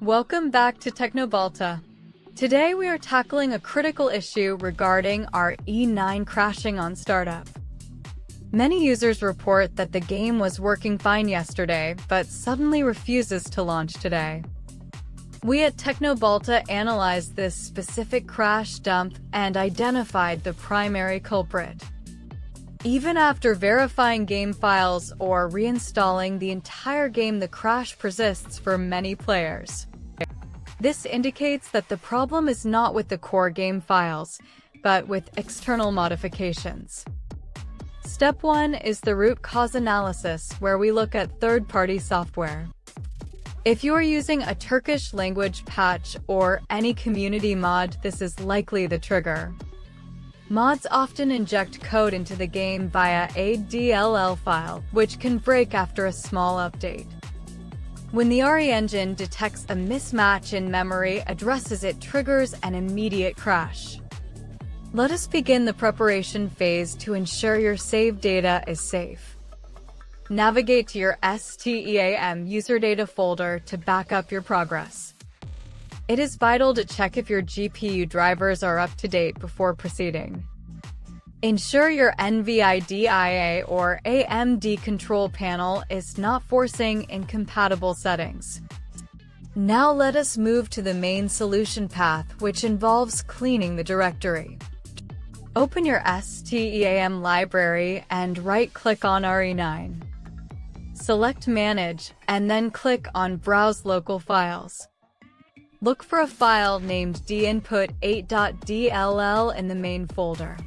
Welcome back to Teknobalta. Today we are tackling a critical issue regarding RE9 crashing on startup. Many users report that the game was working fine yesterday, but suddenly refuses to launch today. We at Teknobalta analyzed this specific crash dump and identified the primary culprit. Even after verifying game files or reinstalling the entire game, the crash persists for many players. This indicates that the problem is not with the core game files, but with external modifications. Step 1 is the root cause analysis, where we look at third-party software. If you are using a Turkish language patch or any community mod, this is likely the trigger. Mods often inject code into the game via a DLL file, which can break after a small update. When the RE engine detects a mismatch in memory, addresses it triggers an immediate crash. Let us begin the preparation phase to ensure your saved data is safe. Navigate to your STEAM user data folder to back up your progress. It is vital to check if your GPU drivers are up to date before proceeding. Ensure your NVIDIA or AMD control panel is not forcing incompatible settings. Now let us move to the main solution path, which involves cleaning the directory. Open your STEAM library and right-click on RE9. Select Manage, and then click on Browse Local Files. Look for a file named dinput8.dll in the main folder.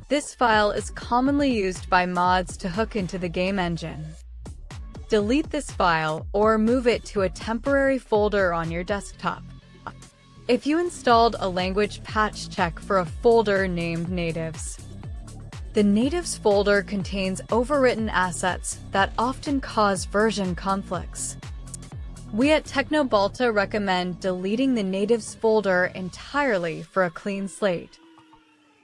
This file is commonly used by mods to hook into the game engine. Delete this file or move it to a temporary folder on your desktop. If you installed a language patch, check for a folder named Natives. The Natives folder contains overwritten assets that often cause version conflicts. We at Teknobalta recommend deleting the Natives folder entirely for a clean slate.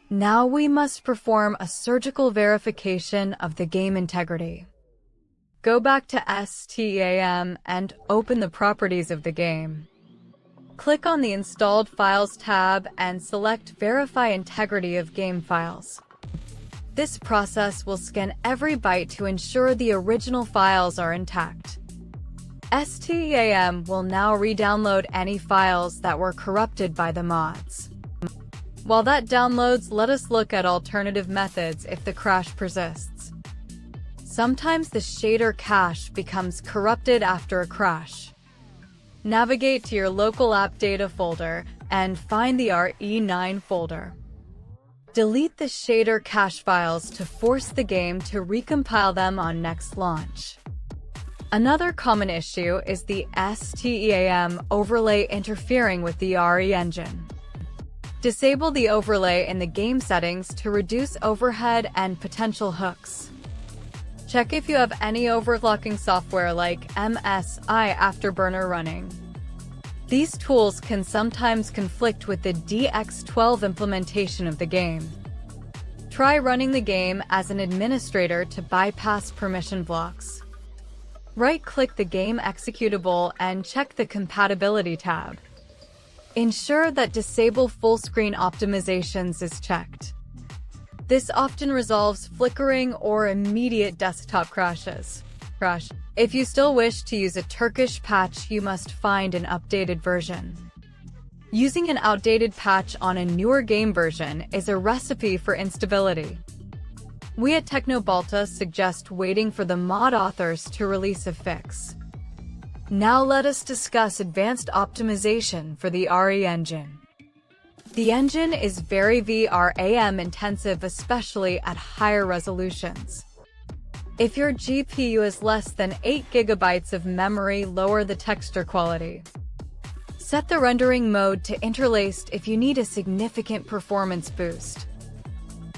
Now we must perform a surgical verification of the game integrity. Go back to STEAM and open the properties of the game. Click on the Installed Files tab and select Verify Integrity of Game Files. This process will scan every byte to ensure the original files are intact. STEAM will now re-download any files that were corrupted by the mods. While that downloads, let us look at alternative methods if the crash persists. Sometimes the shader cache becomes corrupted after a crash. Navigate to your local AppData folder and find the RE9 folder. Delete the shader cache files to force the game to recompile them on next launch. Another common issue is the STEAM overlay interfering with the RE engine. Disable the overlay in the game settings to reduce overhead and potential hooks. Check if you have any overclocking software like MSI Afterburner running. These tools can sometimes conflict with the DX12 implementation of the game. Try running the game as an administrator to bypass permission blocks. Right-click the game executable and check the Compatibility tab. Ensure that Disable Fullscreen Optimizations is checked. This often resolves flickering or immediate desktop crashes. If you still wish to use a Turkish patch, you must find an updated version. Using an outdated patch on a newer game version is a recipe for instability. We at Teknobalta suggest waiting for the mod authors to release a fix. Now let us discuss advanced optimization for the RE engine. The engine is very VRAM intensive, especially at higher resolutions. If your GPU is less than 8 GB of memory, lower the texture quality. Set the rendering mode to Interlaced if you need a significant performance boost.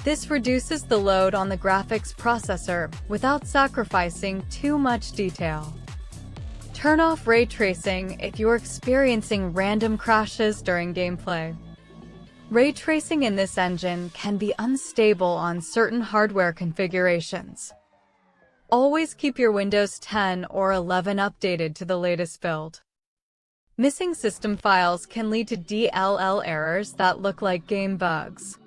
This reduces the load on the graphics processor without sacrificing too much detail. Turn off ray tracing if you are experiencing random crashes during gameplay. Ray tracing in this engine can be unstable on certain hardware configurations. Always keep your Windows 10 or 11 updated to the latest build. Missing system files can lead to DLL errors that look like game bugs.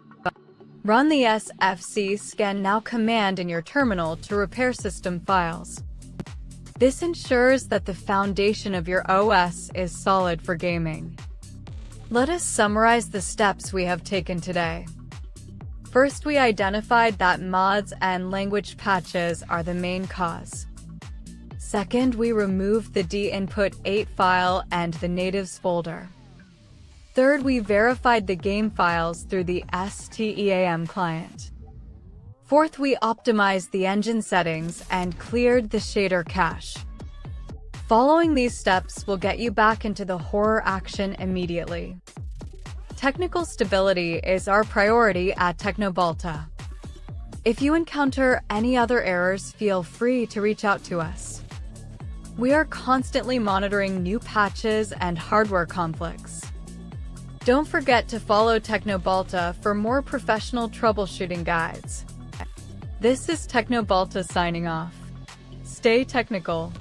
Run the SFC scan now command in your terminal to repair system files. This ensures that the foundation of your OS is solid for gaming. Let us summarize the steps we have taken today. First, we identified that mods and language patches are the main cause. Second, we removed the dinput8 file and the natives folder. Third, we verified the game files through the STEAM client. Fourth, we optimized the engine settings and cleared the shader cache. Following these steps will get you back into the horror action immediately. Technical stability is our priority at Teknobalta. If you encounter any other errors, feel free to reach out to us. We are constantly monitoring new patches and hardware conflicts. Don't forget to follow Teknobalta for more professional troubleshooting guides. This is Teknobalta signing off. Stay technical.